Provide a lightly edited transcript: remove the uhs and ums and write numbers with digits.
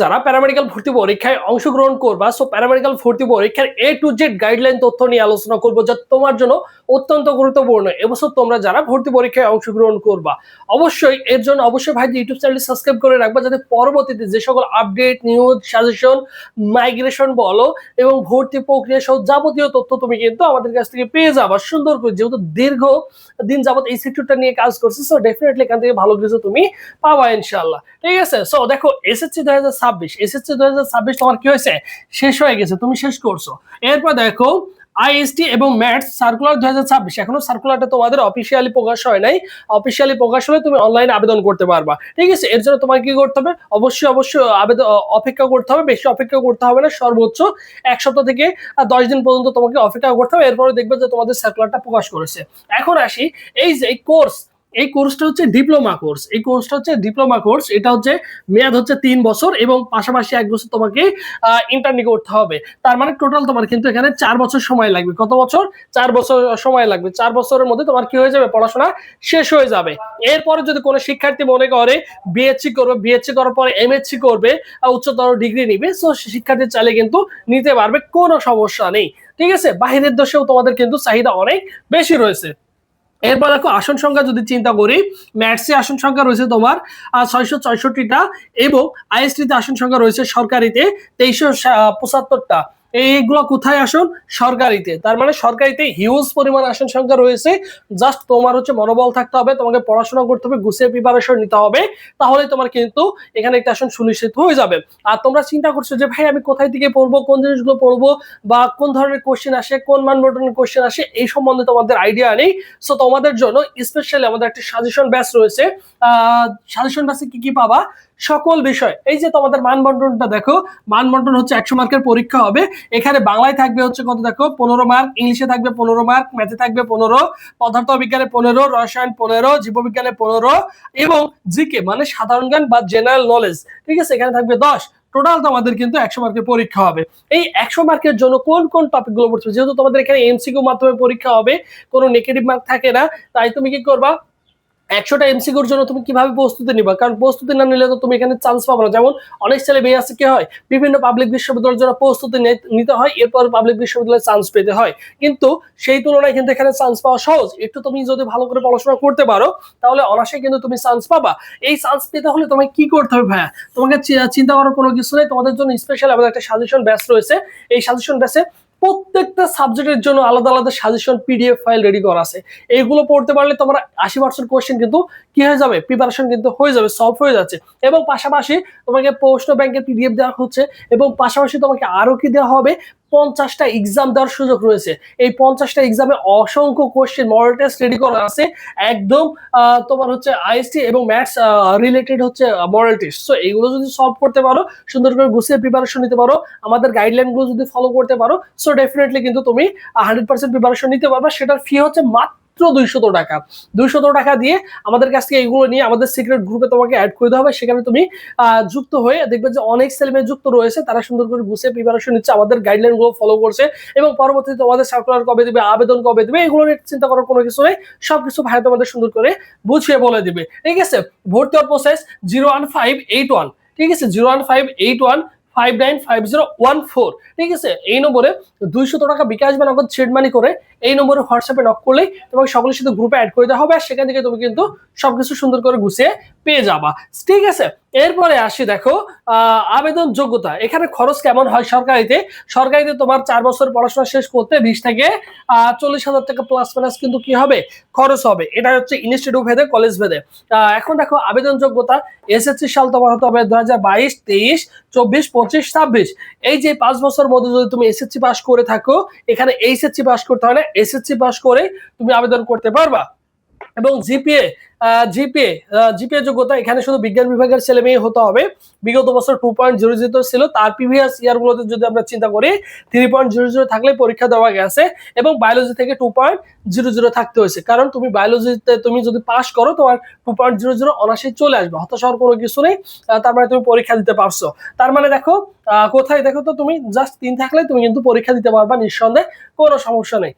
যারা প্যারামেডিক্যাল ভর্তি পরীক্ষায় অংশগ্রহণ করবা, সো প্যারামেডিক্যাল ভর্তি পরীক্ষার A to Z গাইডলাইন তথ্য নিয়ে আলোচনা করব, যা তোমার জন্য অত্যন্ত গুরুত্বপূর্ণ। এবছর তোমরা যারা ভর্তি পরীক্ষায় অংশগ্রহণ করবা, অবশ্যই এর জন্য ভাই ইউটিউব চ্যানেলটি সাবস্ক্রাইব করে রাখবা, যাতে পরবর্তীতে যে সকল আপডেট, নিউজ, সাজেশন, মাইগ্রেশন বলো এবং ভর্তি প্রক্রিয়া সহ যাবতীয় তথ্য তুমি কিন্তু আমাদের কাছ থেকে পেয়ে যাবা সুন্দর করে। যেহেতু দীর্ঘ দিন যাবত এই সেক্টরটা নিয়ে কাজ করছে, সো ডেফিনেটলি এখান থেকে ভালো কিছু তুমি পাবা ইনশাআল্লাহ। ঠিক আছে, সো দেখো এসএসসি 2026 তোমার কি হয়েছে, শেষ হয়ে গেছে, তুমি শেষ করছো। এরপর দেখো আইএসটি এবং ম্যাথস সার্কুলার 2026, এখনো সার্কুলারটা তোমাদের অফিসিয়ালি প্রকাশ হয় নাই। অফিসিয়ালি প্রকাশ হলে তুমি অনলাইনে আবেদন করতে পারবা। ঠিক আছে, এর জন্য তোমাকে কি করতে হবে, অবশ্যই আবেদন অপেক্ষা করতে হবে। বেশি অপেক্ষা করতে হবে না, সর্বোচ্চ 1 সপ্তাহ থেকে 10 দিন পর্যন্ত তোমাকে অপেক্ষা করতে হবে। এরপরে দেখবে যে তোমাদের সার্কুলারটা প্রকাশ করেছে। এখন আসি এই যে এই কোর্সটা হচ্ছে ডিপ্লোমা কোর্স। এই কোর্সটা হচ্ছে ডিপ্লোমা কোর্স। এটা হচ্ছে মেয়াদ হচ্ছে 3 বছর এবং পাশাপাশি 1 বছর তোমাকে ইন্টার্নি করতে হবে। তার মানে টোটাল তোমার কিন্তু এখানে 4 বছর সময় লাগবে। কত বছর? 4 বছর সময় লাগবে। 4 বছরের মধ্যে তোমার কি হয়ে যাবে, পড়াশোনা শেষ হয়ে যাবে। এরপরে যদি কোনো শিক্ষার্থী মনে করে বিএসসি করবে, বিএসসি করার পরে এমএসসি করবে, উচ্চতর ডিগ্রি নিবে, সো শিক্ষার্থী চাইলে কিন্তু নিতে পারবে, কোনো সমস্যা নেই। ঠিক আছে, বাহিরের দেশেও তোমাদের কিন্তু চাহিদা অনেক বেশি রয়েছে। এরপর দেখো আসন সংখ্যা যদি চিন্তা করি, ম্যাথসে আসন সংখ্যা রয়েছে তোমার 664টা এবং আইএসটিতে আসন সংখ্যা রয়েছে সরকারিতে 2375টা। এইগুলো কোথায় আসন? সরকারিতে। তার মানে সরকারিতে হিউজ পরিমাণ আসন সংখ্যা রয়েছে। জাস্ট তোমার হচ্ছে মনোবল থাকতে হবে, তোমাকে পড়াশোনা করতে হবে, গুছিয়ে প্রিপারেশন নিতে হবে, তাহলে তোমার কিন্তু এখানে একটা আসন সুনিশ্চিত হয়ে যাবে। আর তোমরা চিন্তা করছো যে ভাই আমি কোথায় থেকে পড়বো, কোন জিনিসগুলো পড়বো, বা কোন ধরনের কোশ্চেন আসে, কোন মানবন্টনের কোশ্চেন আসে, এই সম্বন্ধে তোমাদের আইডিয়া নেই। সো তোমাদের জন্য স্পেশালি আমাদের একটা সাজেশন ব্যাচ রয়েছে। সাজেশন ব্যাচে কি কি পাবা, সকল বিষয়। এই যে তোমাদের মানবন্টনটা দেখো, মানবন্টন হচ্ছে 100 মার্কের পরীক্ষা হবে। এখানে বাংলায় থাকবে হচ্ছে কত দেখো, 15 মার্ক, ইংলিশে থাকবে 15 মার্ক, ম্যাথে থাকবে 15, পদার্থ বিজ্ঞানে 15, রসায়ন 15, জীববিজ্ঞানে 15 এবং জিকে মানে সাধারণ জ্ঞান বা জেনারেল নলেজ, ঠিক আছে, এখানে থাকবে 10। টোটাল তোমাদের কিন্তু 100 মার্কের পরীক্ষা হবে। এই 100 মার্কের জন্য কোন কোন টপিকগুলো পড়তে হবে, যেহেতু তোমাদের এখানে এমসিকিউ মাধ্যমে পরীক্ষা হবে, কোনো নেগেটিভ মার্ক থাকে না, তাই তুমি কি করবা, 100টা এমসিকিউর জন্য তুমি কিভাবে প্রস্তুতি নিবা, কারণ প্রস্তুতি না নিলে তো তুমি এখানে চান্স পাবে না। যেমন অনেক ছেলে মেয়ে আছে কি হয়, বিভিন্ন পাবলিক বিশ্ববিদ্যালয়ের জন্য প্রস্তুতি নিতে হয়, এরপর পাবলিক বিশ্ববিদ্যালয়ে চান্স পেতে হয়, কিন্তু সেই তুলনায় কিন্তু এখানে চান্স পাওয়া সহজ। একটু তুমি যদি ভালো করে পড়াশোনা করতে পারো, তাহলে অনায়াসে কিন্তু তুমি চান্স পাবা। এই চান্স পেতে হলে তোমাকে কি করতে হবে ভাইয়া, তোমাকে চিন্তা করার কোনো কিছু নেই। তোমাদের জন্য স্পেশাল আমাদের একটা সাজেশন ব্যাচ রয়েছে। এই সাজেশন ব্যাচে প্রত্যেকটা সাবজেক্টের জন্য আলাদা আলাদা সাজেশন পিডিএফ ফাইল রেডি করা আছে। এইগুলো পড়তে পারলে তোমার 80% কোশ্চেন কিন্তু কি হয়ে যাবে, প্রিপারেশন কিন্তু হয়ে যাবে, সলভ হয়ে যাচ্ছে। এবং পাশাপাশি তোমাকে প্রশ্ন ব্যাংকের পিডিএফ দেওয়া হচ্ছে, এবং পাশাপাশি তোমাকে আরো কি দেওয়া হবে, 50টা এক্সাম দেওয়ার সুযোগ রয়েছে। এই 50টা এক্সামে অসংখ্য কোশ্চেন মডেল টেস্ট রেডি করা আছে, একদম তোমার হচ্ছে আইএসটি এবং ম্যাথস রিলেটেড হচ্ছে মডেল টেস্ট। সো এইগুলো যদি সলভ করতে পারো, সুন্দর করে গুছিয়ে প্রিপারেশন নিতে পারো, আমাদের গাইডলাইন গুলো যদি ফলো করতে পারো, সো ডেফিনেটলি কিন্তু তুমি 100% প্রিপারেশন নিতে পারবা। সেটার ফি হচ্ছে মাত্র 200 টাকা। 200 টাকা দিয়ে আমাদের কাছ থেকে এগুলো নিয়ে আমাদের সিক্রেট গ্রুপে তোমাকে অ্যাড করে দেওয়া হবে। সেখানে তুমি যুক্ত হয়ে দেখবে যে অনেক ছেলেমেয়ে যুক্ত রয়েছে, তারা সুন্দর করে গুছিয়ে প্রিপারেশন নিচ্ছে, আমাদের গাইডলাইন গুলো ফলো করছে, এবং পরবর্তীতে তোমাদের সার্কুলার কবে দিবে, আবেদন কবে দিবে, এগুলো নিয়ে চিন্তা করার কোনো কিছু নেই। সবকিছু ভাই তোমাদের সুন্দর করে বুঝিয়ে বলে দিবে। ঠিক আছে, ভর্তি হওয়ার প্রসেস 01581, ঠিক আছে, 01581595014, ঠিক আছে, এই নম্বরে 200 টাকা বিকাশ বা নগদ সেট মানি করে এই নম্বরে হোয়াটসঅ্যাপে নক করলেই তোমাকে সকলের সাথে গ্রুপে অ্যাড করে দেওয়া হবে, আর সেখান থেকে তুমি কিন্তু সবকিছু সুন্দর করে গুছিয়ে পেয়ে যাবা। ঠিক আছে, এরপরে আসি দেখো আবেদন যোগ্যতা। এখানে খরচ কেমন হয় সরকারিতে তোমার 4 বছর পড়াশোনা শেষ করতে 20 থেকে 40,000 টাকা প্লাস মাইনাস কিন্তু কি হবে, খরচ হবে। এটা হচ্ছে ইনস্টিটিউট ভেদে, কলেজ ভেদে। এখন দেখো আবেদন যোগ্যতা, এসএসসি সাল তোমার হতে হবে 2022, 23, 24, 25, 26। এই যে 5 বছর মধ্যে যদি তুমি এসএসসি পাস করে থাকো, এখানে এইচএসসি পাস করতে হয় না, এসএসসি পাস করে তুমি আবেদন করতে পারবা। এবং জিপিএ যোগ্যতা, এখানে শুধু বিজ্ঞান বিভাগের ছেলে মেয়ে হতে হবে। বিগত বছর 2.00 ছিল, তার প্রিভিয়াস ইয়ার গুলোতে যদি আমরা চিন্তা করি 3.00 থাকলে পরীক্ষা দেওয়া গেছে, এবং বায়োলজি থেকে 2.00 থাকতে হয়েছে, কারণ তুমি বায়োলজিতে তুমি যদি পাস করো, তোমার 2.00 অনায়াসে চলে আসবে, হতাশ হওয়ার কোনো কিছু নেই। তার মানে তুমি পরীক্ষা দিতে পারছো। তার মানে দেখো কোথায় দেখো তো, তুমি জাস্ট 3 থাকলে তুমি কিন্তু পরীক্ষা দিতে পারবা নিঃসন্দেহে, কোনো সমস্যা নেই।